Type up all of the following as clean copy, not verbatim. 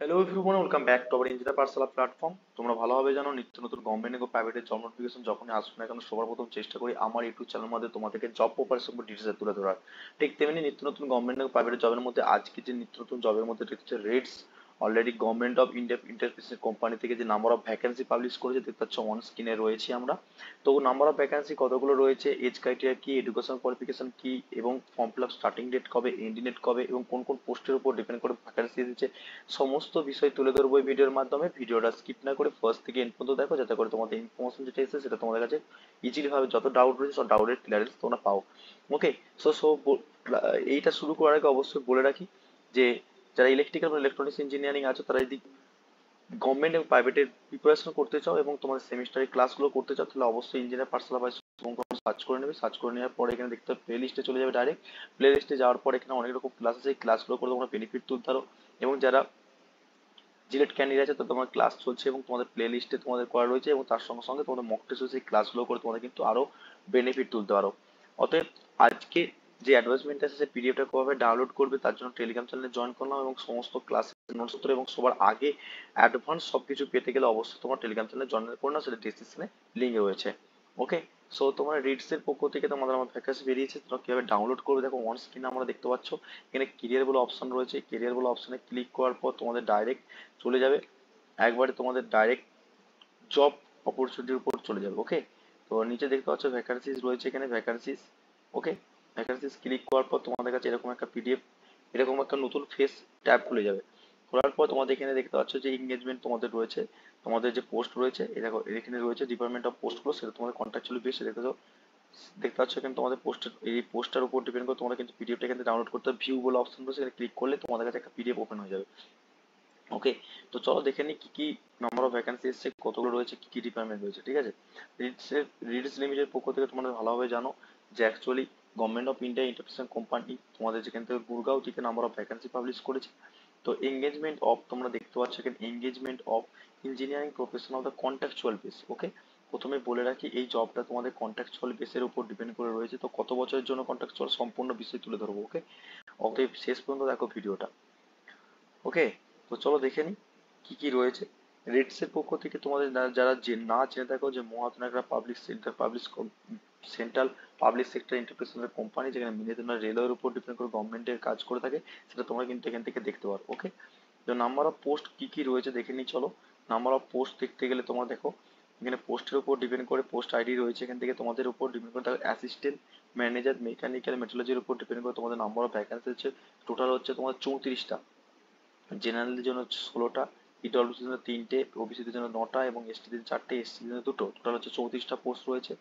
Hello everyone, welcome back to our engineer Pathsala platform. তোমরা ভালোভাবে জানো নিত্য নতুন গভর্নমেন্ট এবং প্রাইভেটের জব নোটিফিকেশন যখনই আসবে না কেন সবার প্রথম চেষ্টা করি আমার ইউটিউব চ্যানেলের মধ্যে তোমাদেরকে জব প্রপারের সম্পর্কে ডিটেলস তুলে ধরার। ঠিক তেমনি নিত্য নতুন গভর্নমেন্ট এবং প্রাইভেটের জবের মধ্যে আজকে যে নিত্য নতুন জবের মধ্যে হচ্ছে rates. Already government of India ইন্টারপ্রেসিডেন্ট কোম্পানি থেকে যে নাম্বার অফ ভ্যাকেন্সি পাবলিশ করেছে দেখতে পাচ্ছ অন স্ক্রিনে রয়েছে আমরা। তো নাম্বার অফ ভ্যাকেন্সি কতগুলো রয়েছে, এজ ক্রাইটেরিয়া কি, এডুকেশন কোয়ালিফিকেশন কি, এবং form fill up starting date কবে, এন্ডিং ডেট কবে, এবং কোন কোন পোস্টের উপর ডিপেন্ড করে ভ্যাকেন্সি দিচ্ছে, সমস্ত বিষয় তুলে ধরবো এই ভিডিওর মাধ্যমে। ভিডিওটা স্কিপ না করে ফার্স্ট থেকে এন্ড পর্যন্ত দেখো, যাতে করে তোমাদের ইনফরমেশন যেটা এসেছে সেটা তোমাদের কাছে ইজিলি ভাবে যত ডাউট রয়েছে সব ডাউটের ক্লিয়ারেন্স তোমরা পাও। ওকে, সো সো এইটা শুরু করার আগে অবশ্যই বলে রাখি যে যারা ইলেকট্রিক্যাল বা ইলেকট্রনিক্স ইঞ্জিনিয়ারিং আছে তারা যদি গভর্নমেন্ট এবং প্রাইভেটের প্রিপারেশন করতে চাও এবং তোমাদের সেমিস্টারের ক্লাসগুলো করতে চাও তাহলে অবশ্যই ইঞ্জিনিয়ার পাঠশালা বা সার্চ করে নেবে। সার্চ করে নেওয়ার পরে এখানে দেখতে হবে প্লে লিস্টে চলে যাবে ডাইরেক্ট। প্লে লিস্টে যাওয়ার পর এখানে অনেক রকম ক্লাস আছে, এই ক্লাসগুলো করে তোমরা বেনিফিট তুলতে পারো। এবং যারা জিলেট ক্যান্ডিডেট আছে তো তোমার ক্লাস চলছে এবং তোমাদের প্লে লিস্টে তোমাদের করা রয়েছে এবং তার সঙ্গে সঙ্গে তোমাদের মক টেস্ট হচ্ছে, এই ক্লাসগুলো করে তোমাদের কিন্তু আরো বেনিফিট তুলতে পারো। অতএব আজকে যে অ্যাডভার্টাইজমেন্ট আছে সেই পিডিএফটা কিভাবে ডাউনলোড করবে তার জন্য টেলিগ্রাম চ্যানেলে জয়েন করলাম এবং সমস্ত ক্লাসের নোটস এবং সবার আগে অ্যাডভান্স সবকিছু পেতে গেলে অবশ্যই তোমার টেলিগ্রাম চ্যানেলে জয়েন করো না, সেটা ডিসক্রিপশনে লিঙ্ক রয়েছে। ওকে, সো তোমার রিডস এর পক্ষ থেকে তোমাদের আমার ভ্যাকেন্সি বেরিয়েছে, তোমরা কিভাবে ডাউনলোড করবে দেখো অন স্ক্রিনে আমরা দেখতে পাচ্ছ। এখানে কেরিয়ার বলে অপশন রয়েছে, কেরিয়ার বলে অপশনে ক্লিক করার পর তোমাদের ডাইরেক্ট চলে যাবে, একবারে তোমাদের ডাইরেক্ট জব অপরচুনিটির উপর চলে যাবে। ওকে, তো নিচে দেখতে পাচ্ছ ভ্যাকান্সিজ রয়েছে, এখানে ভ্যাকান্সিজ। ওকে, ভ্যাকান্সিজ ক্লিক করার পর তোমাদের কাছে এরকম একটা পিডিএফ, এরকম একটা নতুন ফেস ট্যাব খুলে যাবে। খোলার পর তোমাদের এখানে দেখতে পাচ্ছ যে এঙ্গেজমেন্ট তোমাদের রয়েছে, তোমাদের যে পোস্ট রয়েছে এই দেখো এখানে রয়েছে ডিপার্টমেন্ট অফ পোস্টগুলো, সেটা তোমাদের কন্ট্রাকচুয়ালি বেস দেখতে পাচ্ছ। দেখতে পাচ্ছ এখানে তোমাদের পোস্টের এই পোস্টার উপর ডিপেন্ড করে তোমাদের কিন্তু পিডিএফটা এখানে ডাউনলোড করতে হবে। ভিউ বলে অপশন রয়েছে, এখানে ক্লিক করলে তোমাদের কাছে একটা পিডিএফ ওপেন হয়ে যাবে। ওকে, তো চলো দেখে নিই কি কি নাম্বার অফ ভ্যাকেন্সি এসছে, কতগুলো রয়েছে, কি কি ডিপার্টমেন্ট রয়েছে। ঠিক আছে, রিডস লিমিটেড পক্ষ থেকে তোমরা ভালোভাবে জানো যে actually government of India international company তোমাদের যেখান থেকে গুরগাঁও থেকে নাম্বার অফ ভ্যাকেন্সি পাবলিশ করেছে। তো এঙ্গেজমেন্ট অফ তোমরা দেখতে পাচ্ছ এখানে engagement of engineering profession of the contractual base. Okay, প্রথমে বলে রাখি এই জবটা তোমাদের কন্ট্রাকচুয়াল বেসের উপর ডিপেন্ড করে রয়েছে, তো কত বছরের জন্য কন্ট্রাকচুয়াল সম্পূর্ণ বিষয় তুলে ধরবো। ওকে, ওকে শেষ পর্যন্ত দেখো ভিডিওটা। ওকে, তো চলো দেখে নিই কি কি রয়েছে। রেডস এর পক্ষ থেকে তোমাদের যারা না জেনে থাকো যে মহাত্মা public sector central public sector এন্টারপ্রাইজের কোম্পানি যেখানে মিলিয়ে তোমরা রেলওয়ের উপর ডিপেন্ড করে গভর্নমেন্টের কাজ করে থাকে, সেটা তোমরা কিন্তু এখান থেকে দেখতে পারো। ওকে, তো নাম্বার অফ পোস্ট কি কি রয়েছে দেখে নিই চলো। নাম্বার অফ পোস্ট দেখতে গেলে তোমরা দেখো এখানে পোস্টের উপর ডিপেন্ড করে পোস্ট আইডি রয়েছে, এখান থেকে তোমাদের উপর ডিপেন্ড করে দেখো অ্যাসিস্ট্যান্ট ম্যানেজার মেকানিক্যাল মেট্রোলজির উপর ডিপেন্ড করে তোমাদের নাম্বার অফ ভ্যাকেন্সি হচ্ছে টোটাল হচ্ছে তোমার 34টা। জেনারেলদের জন্য হচ্ছে 16টা, ইডব্লিউসির জন্য 3টে, ওবিসিদের জন্য 9টা এবং এসটিদের 4টে, এসসিদের জন্য 2টো, টোটাল হচ্ছে 34টা পোস্ট রয়েছে।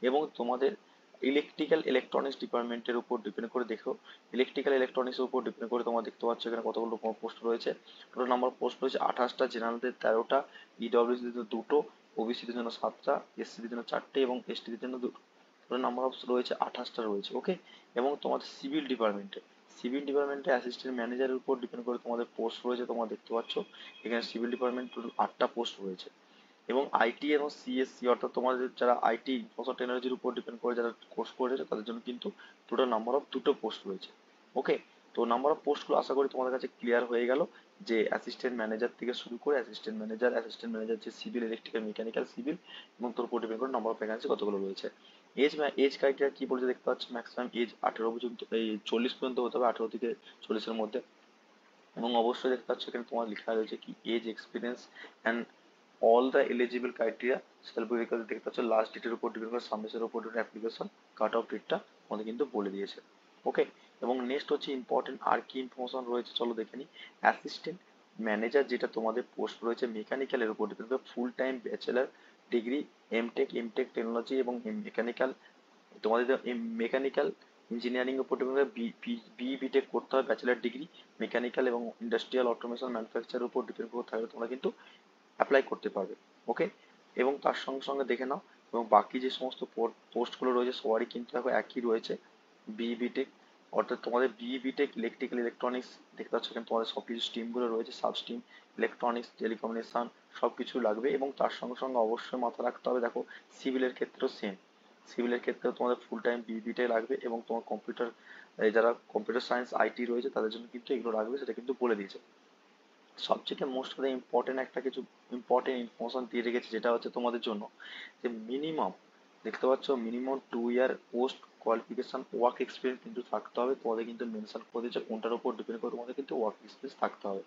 এবং তোমাদের ইলেকট্রিক্যাল ইলেকট্রনিক্স ডিপার্টমেন্টের উপর ডিপেন্ড করে দেখো, ইলেকট্রিক্যাল ইলেকট্রনিক্স এর উপর ডিপেন্ড করে তোমরা দেখতে পাচ্ছ এখানে কতগুলো পোস্ট রয়েছে। টোটাল নাম্বার পোস্ট রয়েছে 28টা, জেনারেলদের 13টা, ইডব্লিউসিদের জন্য 2টো, ওবিসিদের জন্য 7টা, এসসিদের জন্য 4টে এবং এসটিদের জন্য 2টো। টোটাল নাম্বার অফ রয়েছে 28টা রয়েছে। ওকে, এবং তোমাদের সিভিল ডিপার্টমেন্টে অ্যাসিস্ট্যান্ট ম্যানেজারের উপর ডিপেন্ড করে তোমাদের পোস্ট রয়েছে, তোমরা দেখতে পাচ্ছ এখানে সিভিল ডিপার্টমেন্ট টোটাল 8টা পোস্ট রয়েছে। এবং আইটি এবং সিএসসি অর্থাৎ তোমাদের যারা আইটি ইনফরমেশন টেকনোলজির উপর ডিপেন্ড করে যারা কোর্স করেছে তাদের জন্য কিন্তু টোটাল নাম্বার অফ 2টো পোস্ট রয়েছে। ওকে, তো নাম্বার অফ পোস্টগুলো আশা করি তোমাদের কাছে ক্লিয়ার হয়ে গেল যে অ্যাসিস্ট্যান্ট ম্যানেজার থেকে শুরু করে অ্যাসিস্ট্যান্ট ম্যানেজার যে সিভিল ইলেকট্রিক্যাল মেকানিক্যাল সিভিল এবং তোর উপর ডিপেন্ড করে নাম্বার অফ ভ্যাকান্সি কতগুলো রয়েছে। এজ ক্রাইটেরিয়া কি বলছে দেখতে পাচ্ছ, ম্যাক্সিমাম এজ 18 পর্যন্ত, এই 40 পর্যন্ত হতে হবে, 18 থেকে 40-এর মধ্যে। এবং অবশ্যই দেখতে পাচ্ছ এখানে তোমার লেখা রয়েছে কি age experience and all the eligible criteria সেল বই দেখতে পাচ্ছ লাস্ট ডেটের উপর ডিপেন্ড করে সাবমিশনের উপর অ্যাপ্লিকেশন কাট অফ ডেটটা আমাদের কিন্তু বলে দিয়েছে। ওকে, এবং নেক্সট হচ্ছে ইম্পর্টেন্ট আর কি ইনফরমেশন রয়েছে চলো দেখে নিই। অ্যাসিস্ট্যান্ট ম্যানেজার যেটা তোমাদের পোস্ট রয়েছে মেকানিক্যালের উপর ডিপেন্ড করে full time bachelor degree, MTech technology এবং মেকানিক্যাল, তোমাদের মেকানিক্যাল ইঞ্জিনিয়ারিং এর উপর ডিপেন্ড করে বিটেক করতে হবে, ব্যাচেলার ডিগ্রি মেকানিক্যাল এবং ইন্ডাস্ট্রিয়াল অটোমেশন ম্যানুফ্যাকচারের উপর ডিপেন্ড করে থাকলে তোমরা কিন্তু অ্যাপ্লাই করতে পারবে। ওকে, এবং তার সঙ্গে সঙ্গে দেখে নাও এবং বাকি যে সমস্ত পোস্টগুলো রয়েছে সবারই কিন্তু দেখো একই রয়েছে, বিটেক, অর্থাৎ তোমাদের বিটেক ইলেকট্রিক্যাল ইলেকট্রনিক্স দেখতে পাচ্ছ এখানে তোমাদের সব কিছু স্ট্রিমগুলো রয়েছে, সাব স্ট্রিম ইলেকট্রনিক্স টেলিকমিউনিকেশন সব কিছু লাগবে। এবং তার সঙ্গে সঙ্গে অবশ্যই মাথায় রাখতে হবে দেখো সিভিলের ক্ষেত্রেও সেম, সিভিলের ক্ষেত্রেও তোমাদের ফুল টাইম বিটেক লাগবে এবং তোমার কম্পিউটার, যারা কম্পিউটার সায়েন্স আইটি রয়েছে তাদের জন্য কিন্তু এগুলো লাগবে, সেটা কিন্তু বলে দিয়েছে। সবথেকে মোস্ট অফ দ্য ইম্পর্টেন্ট একটা কিছু ইম্পর্টেন্ট ইনফরমেশন দিয়ে রেখেছে, যেটা হচ্ছে তোমাদের জন্য যে মিনিমাম, দেখতে পাচ্ছ, মিনিমাম 2 ইয়ার পোস্ট কোয়ালিফিকেশন ওয়ার্ক এক্সপিরিয়েন্স কিন্তু থাকতে হবে তোমাদের, কিন্তু মেনশন করে দিয়েছে কোনটার উপর ডিপেন্ড করে তোমাদের কিন্তু ওয়ার্ক এক্সপিরিয়েন্স থাকতে হবে।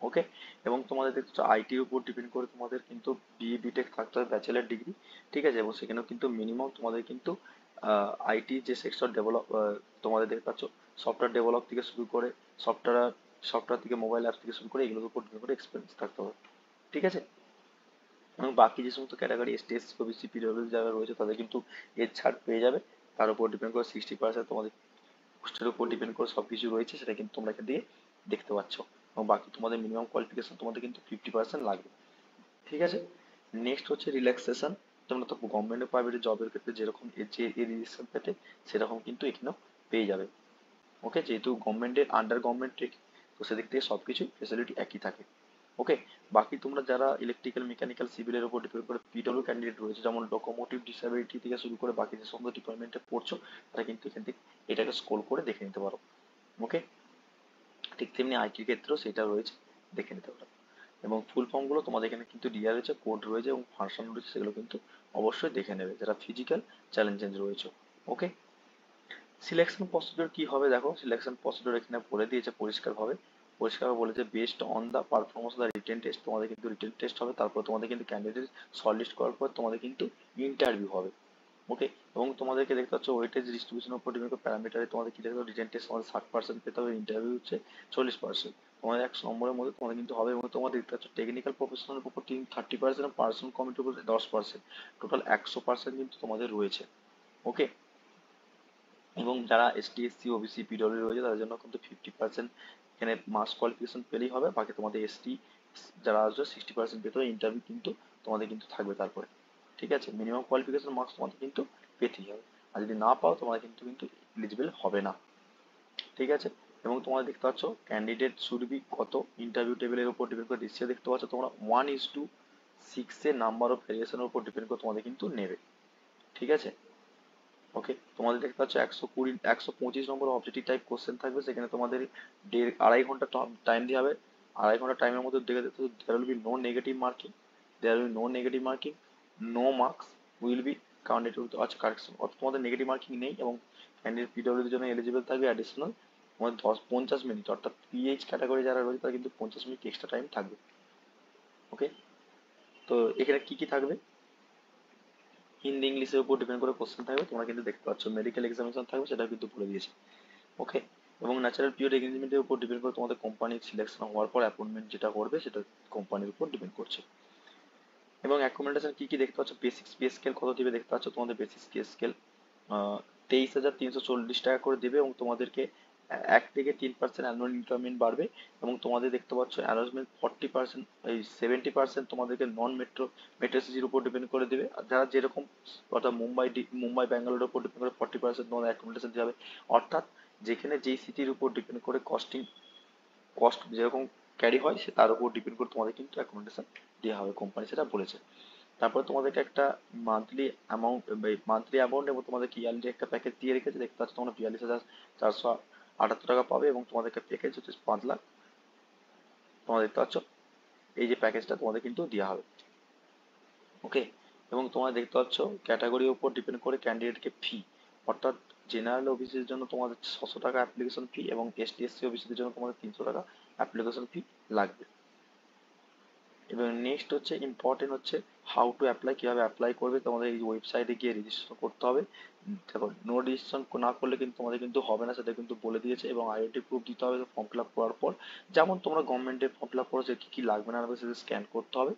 ওকে, এবং তোমাদের দেখছো আইটির উপর ডিপেন্ড করে তোমাদের কিন্তু বিএ বিটেক থাকতে হবে, ব্যাচেলার ডিগ্রি, ঠিক আছে, এবং সেখানেও কিন্তু মিনিমাম তোমাদের কিন্তু আইটি যে সেক্টর ডেভেলপ, তোমাদের দেখতে পাচ্ছ সফটওয়্যার ডেভেলপ থেকে শুরু করে সফটওয়্যার সফটওয়্যার থেকে মোবাইল অ্যাপ থেকে শুরু করে এগুলোর উপর ডিপেন্ড করে এক্সপিরিয়েন্স থাকতে হবে, ঠিক আছে। এবং বাকি যে সমস্ত category ST SC OBC PWD যারা রয়েছে তাদের কিন্তু এর ছাড় পেয়ে যাবে, তার উপর ডিপেন্ড করে 60% তোমাদের পোস্টের উপর ডিপেন্ড করে সবকিছু রয়েছে, সেটা কিন্তু তোমরা এখান দিয়ে দেখতে পাচ্ছ। এবং বাকি তোমাদের মিনিমাম কোয়ালিফিকেশন তোমাদের কিন্তু 50% লাগবে, ঠিক আছে। নেক্সট হচ্ছে রিল্যাক্সেশন। তোমরা তো গভর্নমেন্ট ও প্রাইভেট জবের ক্ষেত্রে যেরকম এর যে রিল্যাক্সেশন পেতে সেরকম কিন্তু এখানেও পেয়ে যাবে। ওকে, যেহেতু গভর্নমেন্টের আন্ডার গভর্নমেন্ট, তো সেদিক থেকে সবকিছু ফেসিলিটি একই থাকে। ওকে, বাকি তোমরা যারা ইলেকট্রিক্যাল মেকানিক্যাল সিভিলের উপর ডিপেন্ড করে পিডব্লিউ ক্যান্ডিডেট রয়েছে, যেমন লোকোমোটিভ ডিসেবিলিটি থেকে শুরু করে বাকি যে সমস্ত ডিপার্টমেন্টে পড়ছো, তারা কিন্তু এখান থেকে এটাকে স্ক্রল করে দেখে নিতে পারো। ওকে, ঠিক তেমনি আইটির ক্ষেত্রেও সেটা রয়েছে, দেখে নিতে পারো। এবং ফুল ফর্ম গুলো তোমাদের এখানে কিন্তু দেওয়া রয়েছে, কোড রয়েছে এবং ফাংশন রয়েছে, সেগুলো কিন্তু অবশ্যই দেখে নেবে যারা ফিজিক্যাল চ্যালেঞ্জেস রয়েছে। ওকে, সিলেকশন প্রসিডিওর কি হবে দেখো, সিলেকশন প্রসিডিওর এখানে বলে দিয়েছে পরিষ্কারভাবে বলেছে best on the performance of the written test, তোমাদের কিন্তু রিটেন টেস্ট হবে, তারপর তোমাদের কিন্তু ক্যান্ডিডেট শর্টলিস্ট করার পর তোমাদের কিন্তু ইন্টারভিউ হবে। ওকে, এবং তোমাদেরকে দেখতে পাচ্ছ ওয়েটেজ ডিস্ট্রিবিউশনের উপর ডিপেন্ড করে প্যারামিটারে তোমাদের কি দেখতে হবে, রিটেন টেস্ট তোমাদের 60% পেতে হবে, ইন্টারভিউ হচ্ছে 40%, তোমাদের 100 নম্বরের মধ্যে তোমাদের কিন্তু হবে। এবং তোমাদের দেখতে পাচ্ছ টেকনিক্যাল প্রফেশনাল উপর 30% এবং পার্সোনাল কমিটির উপর 10%, টোটাল 100% কিন্তু তোমাদের রয়েছে। ওকে, এবং যারা এসটি এসসি ওবিসি পিডব্লিউ রয়েছে তাদের জন্য কিন্তু 50% এখানে মাস কোয়ালিফিকেশন পেলেই হবে, বাকি তোমাদের এসটি যারা আসবে 60% পেতে হবে, ইন্টারভিউ কিন্তু তোমাদের কিন্তু থাকবে তারপরে, ঠিক আছে। মিনিমাম কোয়ালিফিকেশন মার্কস তোমাদের কিন্তু পেতেই হবে, আর যদি না পাও তোমরা কিন্তু কিন্তু এলিজিবল হবে না, ঠিক আছে। এবং তোমরা দেখতে পাচ্ছ ক্যান্ডিডেট শুড বি কত ইন্টারভিউ টেবিলের উপর ডিপেন্ড করে রেশিও দেখতে পাচ্ছ তোমরা 1:6 এর নাম্বার অফ ভেরিয়েশনের উপর ডিপেন্ড করে তোমাদের কিন্তু নেবে, ঠিক আছে। ওকে, তোমাদের দেখতে পাচ্ছ 125 নম্বর অবজেক্টিভ টাইপ কোশ্চেন থাকবে, সেখানে তোমাদের 2.5 ঘন্টা টাইম দেওয়া হবে। 2.5 ঘন্টা টাইমের মধ্যে দেখে দেখতে there will be no negative marking, there will no negative marking, no marks will be counted to আচ্ছা কারেকশন, অর্থাৎ তোমাদের নেগেটিভ মার্কিং নেই। এবং ক্যান্ডিডেট পিডব্লিউডির জন্য এলিজিবল থাকবে অ্যাডিশনাল তোমাদের 50 মিনিট, অর্থাৎ পিএইচ ক্যাটাগরি যারা রয়েছে তারা কিন্তু 50 মিনিট এক্সট্রা টাইম থাকবে। ওকে, তো এখানে কি কি থাকবে, হিন্দি ইংলিশের উপর ডিপেন্ড করে কোশ্চেন থাকবে, তোমরা কিন্তু দেখতে পাচ্ছ মেডিকেল এক্সামিনেশন থাকবে, সেটা কিন্তু বলে দিয়েছে। ওকে, এবং ন্যাচারাল পিওর এগ্রিমেন্টের উপর ডিপেন্ড করে তোমাদের কোম্পানির সিলেকশন হওয়ার পর অ্যাপয়েন্টমেন্ট যেটা করবে সেটা কোম্পানির উপর ডিপেন্ড করছে। এবং অ্যাকোমোডেশন কি কি দেখতে পাচ্ছ, বেসিক পে স্কেল কত দিবে দেখতে পাচ্ছ, তোমাদের বেসিক পে স্কেল 23,340 টাকা করে দেবে, এবং তোমাদেরকে 1 থেকে 3% অ্যানুয়াল ইনক্রিমেন্ট বাড়বে। এবং তোমাদের দেখতে পাচ্ছ অ্যানাউন্সমেন্ট 40%, এই 70% তোমাদেরকে নন মেট্রো মেট্রো সিটির উপর ডিপেন্ড করে দেবে, আর যারা যেরকম অর্থাৎ মুম্বাই ব্যাঙ্গালোরের উপর ডিপেন্ড করে 40% তোমাদের অ্যাকোমোডেশন দেওয়া হবে। অর্থাৎ যেখানে যেই সিটির উপর ডিপেন্ড করে কস্ট যেরকম ক্যারি হয় সে তার উপর ডিপেন্ড করে তোমাদের কিন্তু অ্যাকোমোডেশন দেওয়া হবে, কোম্পানি সেটা বলেছে। তারপরে তোমাদেরকে একটা মান্থলি অ্যামাউন্ট এবং তোমাদেরকে ইয়ারলি একটা প্যাকেজ দিয়ে রেখেছে, দেখতে পাচ্ছ তোমরা 42,478 টাকা পাবে, এবং তোমাদেরকে প্যাকেজ হচ্ছে 5 লাখ, তোমরা দেখতে পাচ্ছ এই যে প্যাকেজটা তোমাদের কিন্তু দেওয়া হবে। ওকে, এবং তোমরা দেখতে পাচ্ছ ক্যাটাগরির উপর ডিপেন্ড করে ক্যান্ডিডেটকে ফি, অর্থাৎ জেনারেল ওবিসির জন্য তোমাদের 600 টাকা অ্যাপ্লিকেশন ফি, এবং এসটি এসসি ওবিসিদের জন্য তোমাদের 300 টাকা অ্যাপ্লিকেশন ফি লাগবে। এবং নেক্সট হচ্ছে ইম্পর্টেন্ট হচ্ছে হাউ টু অ্যাপ্লাই, কিভাবে অ্যাপ্লাই করবে, তোমাদের এই ওয়েবসাইটে গিয়ে রেজিস্ট্রেশন করতে হবে। দেখো নো রেজিস্ট্রেশন না করলে কিন্তু তোমাদের কিন্তু হবে না, সেটা কিন্তু বলে দিয়েছে। এবং আইডেন্টি প্রুফ দিতে হবে ফর্ম ফিল আপ করার পর, যেমন তোমরা গভর্নমেন্টের ফর্ম ফিল আপ করো, সে কি কি লাগবে না লাগবে সেটা স্ক্যান করতে হবে।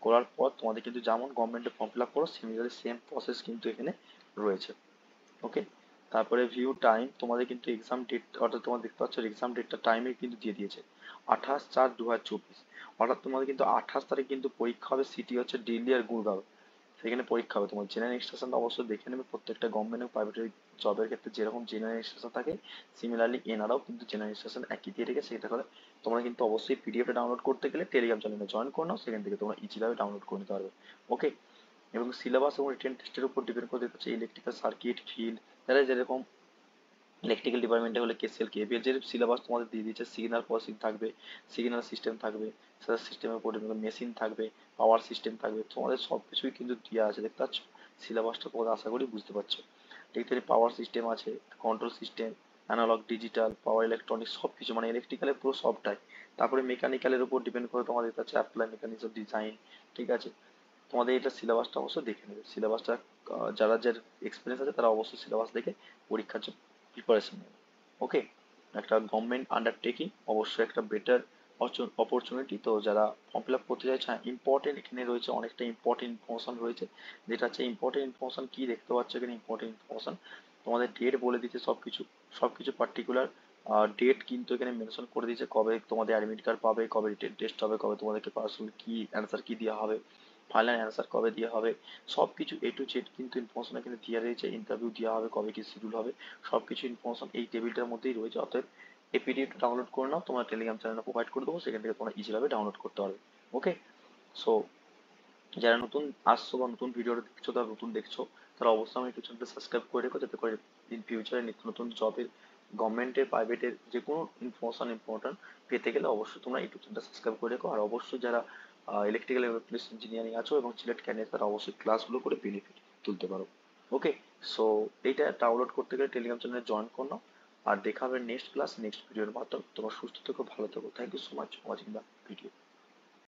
করার পর তোমাদের কিন্তু যেমন গভর্নমেন্টের ফর্ম ফিল আপ করো সিমিলারলি সেম প্রসেস কিন্তু এখানে রয়েছে। ওকে, তারপরে ভিউ টাইম, তোমাদের কিন্তু এক্সাম ডেট, অর্থাৎ তোমার দেখতে পাচ্ছ এক্সাম ডেটটা টাইমে কিন্তু দিয়ে দিয়েছে 28/4/2024, অর্থাৎ তোমাদের কিন্তু 28 তারিখ কিন্তু পরীক্ষা হবে, সিটি হচ্ছে দিল্লি আর গুরগাঁও, সেখানে পরীক্ষা হবে। তোমার জেনারেল রেজিস্ট্রেশনটা অবশ্যই দেখে নেবে, প্রত্যেকটা গভর্নমেন্ট এবং প্রাইভেট জবের ক্ষেত্রে যেরকম জেনারেল রেজিস্ট্রেশন থাকে সিমিলারলি এনারাও কিন্তু জেনারেল রেজিস্ট্রেশন একই দিয়ে রেখে সেটা করে। তোমরা কিন্তু অবশ্যই পিডিএফটা ডাউনলোড করতে গেলে টেলিগ্রাম চ্যানেলে জয়েন করে নাও, সেখান থেকে তোমরা ইজিভাবে ডাউনলোড করে নিতে পারবে। ওকে, এবং সিলেবাস এবং রিটেন টেস্টের উপর ডিপেন্ড করে দেখতে হচ্ছে ইলেকট্রিক্যাল সার্কিট ফিল্ড, যারা যেরকম ইলেকট্রিক্যাল ডিপার্টমেন্টে হলে কেসিএল কেভিএল যে সিলেবাস তোমাদের দিয়ে দিয়েছে, সিগন্যাল প্রসেসিং থাকবে, সিগন্যাল সিস্টেম থাকবে, সেটা সিস্টেমের উপর মেশিন থাকবে, পাওয়ার সিস্টেম থাকবে, তোমাদের সব কিছুই কিন্তু দেওয়া আছে, দেখতে পাচ্ছ সিলেবাসটা তোমাদের আশা করি বুঝতে পারছো। দেখতে পাওয়ার সিস্টেম আছে, control system, analog digital, power electronics সব কিছু, মানে ইলেকট্রিক্যালের পুরো সবটাই। তারপরে মেকানিক্যালের উপর ডিপেন্ড করে তোমাদের দেখতে পাচ্ছ অ্যাপ্লাই মেকানিজম ডিজাইন, ঠিক আছে। তোমাদের এটা সিলেবাসটা অবশ্যই দেখে নেবে, সিলেবাসটা যারা যার এক্সপিরিয়েন্স আছে তারা অবশ্যই সিলেবাস দেখে পরীক্ষার জন্য প্রিপারেশন নেবে। ওকে, একটা গভর্নমেন্ট আন্ডারটেকিং, অবশ্যই একটা বেটার অপরচুনিটি। তো যারা ফর্ম ফিল আপ করতে চাইছে, ইম্পর্টেন্ট এখানে রয়েছে অনেকটা ইম্পর্টেন্ট ইনফরমেশন রয়েছে, যেটা হচ্ছে ইম্পর্টেন্ট ইনফরমেশন কি দেখতে পাচ্ছ এখানে ইম্পর্টেন্ট ইনফরমেশন, তোমাদের ডেট বলে দিচ্ছে সবকিছু, সবকিছু পার্টিকুলার ডেট কিন্তু এখানে মেনশন করে দিয়েছে, কবে তোমাদের অ্যাডমিট কার্ড পাবে, কবে রিটেন টেস্ট হবে, কবে তোমাদেরকে পার্সোনাল কি অ্যান্সার কি দেওয়া হবে, ফাইনাল অ্যান্সার কবে দেওয়া হবে, সব কিছু এ টু জেড কিন্তু ইনফরমেশন এখানে দেওয়া রয়েছে, ইন্টারভিউ দেওয়া হবে কবে কি শিডিউল হবে, সব কিছু ইনফরমেশন এই টেবিলটার মধ্যেই রয়েছে। অতএব এই পিডিএফটা ডাউনলোড করে নাও, তোমার টেলিগ্রাম চ্যানেলে প্রোভাইড করে দেবো, সেখান থেকে তোমরা ইজিভাবে ডাউনলোড করতে পারবে। ওকে, সো যারা নতুন আসছো বা নতুন ভিডিওটা দেখছো, তারা নতুন দেখছো, তারা অবশ্যই আমার ইউটিউব চ্যানেলটা সাবস্ক্রাইব করে রেখো, যাতে করে ইন ফিউচারে নিত্য নতুন জবের, গভর্নমেন্টের প্রাইভেটের যে কোনো ইনফরমেশন ইম্পর্টেন্ট পেতে গেলে অবশ্যই তোমরা ইউটিউব চ্যানেলটা সাবস্ক্রাইব করে রেখো। আর অবশ্যই যারা ইলেকট্রিক্যাল ইলেকট্রনিক্স ইঞ্জিনিয়ারিং আছো এবং সিলেক্ট ক্যান্ডিডেট, তারা অবশ্যই ক্লাসগুলো করে বেনিফিট তুলতে পারো। ওকে, সো এইটা ডাউনলোড করতে গেলে টেলিগ্রাম চ্যানেলে জয়েন করে নাও। আর দেখা হবে নেক্সট ক্লাস নেক্সট ভিডিওর মাধ্যমে। তোমার সুস্থ থেকো, ভালো থেকো, thank you so much watching the video.